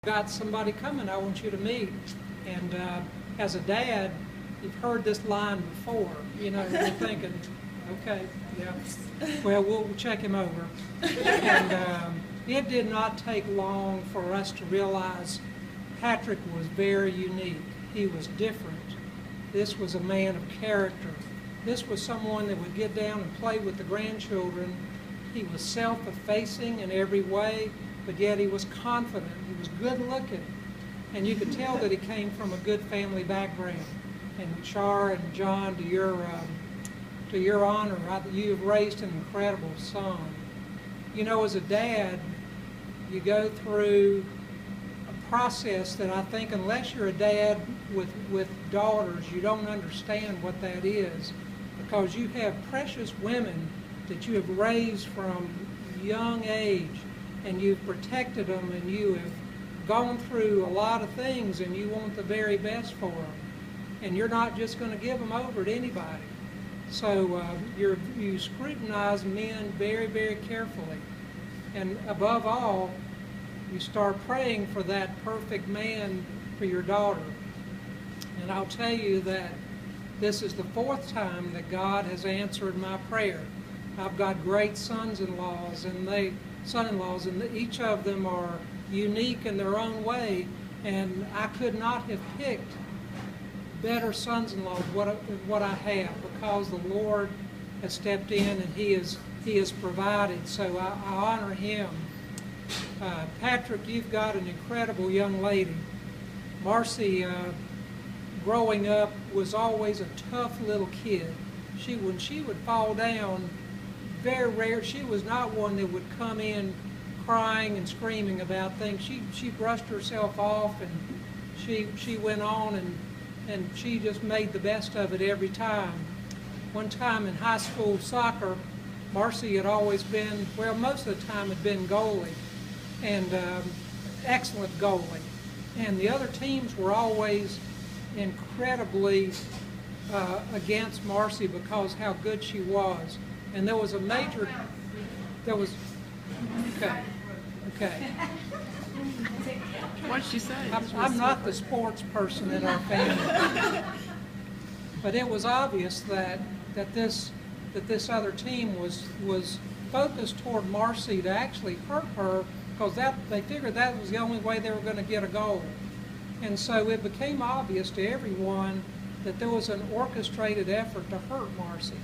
got somebody coming I want you to meet. And as a dad, you've heard this line before. You know, you're thinking, okay, yeah, well, we'll check him over. And it did not take long for us to realize Patrick was very unique. He was different. This was a man of character. This was someone that would get down and play with the grandchildren. He was self-effacing in every way, but yet he was confident. He was good-looking. And you could tell that he came from a good family background. And Char and John, to your honor, you have raised an incredible son. You know, as a dad, you go through a process that I think, unless you're a dad with daughters, you don't understand what that is, because you have precious women that you have raised from young age, and you've protected them, and you have gone through a lot of things, and you want the very best for them. And you're not just going to give them over to anybody. So you scrutinize men very, very carefully. And above all, you start praying for that perfect man for your daughter. And I'll tell you that this is the 4th time that God has answered my prayer. I've got great sons-in-laws, and each of them are unique in their own way, and I could not have picked better sons-in-law than what I have, because the Lord has stepped in and He has provided. So I honor Him. Patrick, you've got an incredible young lady. Marcy, growing up, was always a tough little kid. When she would fall down, very rare. She was not one that would come in crying and screaming about things. She brushed herself off, and she went on, and she just made the best of it every time. One time in high school soccer, Marcy had always been, well, most of the time had been goalie, and excellent goalie. And the other teams were always incredibly against Marcy because how good she was. And there was a major, okay. What did she say? I'm not the sports person in our family, but it was obvious that this other team was focused toward Marcy to actually hurt her, because they figured that was the only way they were going to get a goal. And so it became obvious to everyone that there was an orchestrated effort to hurt Marcy.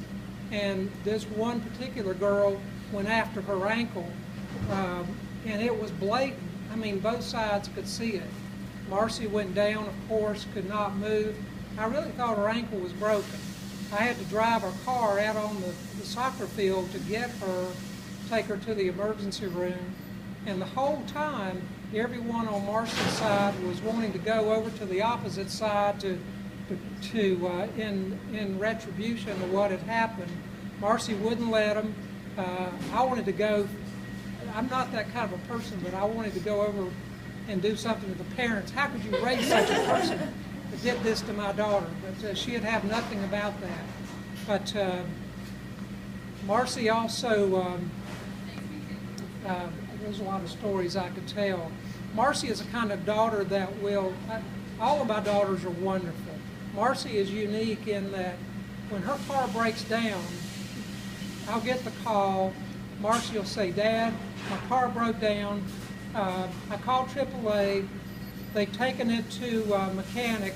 And this one particular girl went after her ankle, and it was blatant. I mean, both sides could see it. Marcy went down, of course, could not move. I really thought her ankle was broken. I had to drive her car out on the soccer field to get her, take her to the emergency room. And the whole time, everyone on Marcy's side was wanting to go over to the opposite side in retribution of what had happened. Marcy wouldn't let them. I wanted to go. I'm not that kind of a person, but I wanted to go over and do something with the parents. How could you raise such a person that did this to my daughter? But she'd have nothing about that. But Marcy also, there's a lot of stories I could tell. Marcy is a kind of daughter that all of my daughters are wonderful. Marcy is unique in that when her car breaks down, I'll get the call. Marcy will say, "Dad, my car broke down. I called AAA. They've taken it to a mechanic.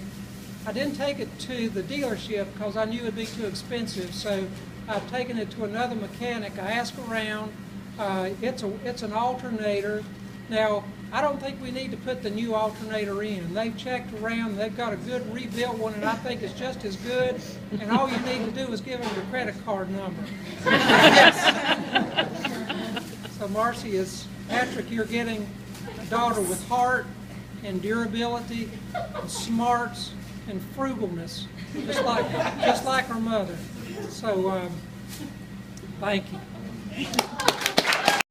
I didn't take it to the dealership because I knew it would be too expensive, so I've taken it to another mechanic. I asked around. It's an alternator. Now, I don't think we need to put the new alternator in. They've checked around. They've got a good rebuilt one, and I think it's just as good. And all you need to do is give them your credit card number." So Marcy Patrick, you're getting a daughter with heart and durability and smarts and frugalness, just like her mother. So thank you.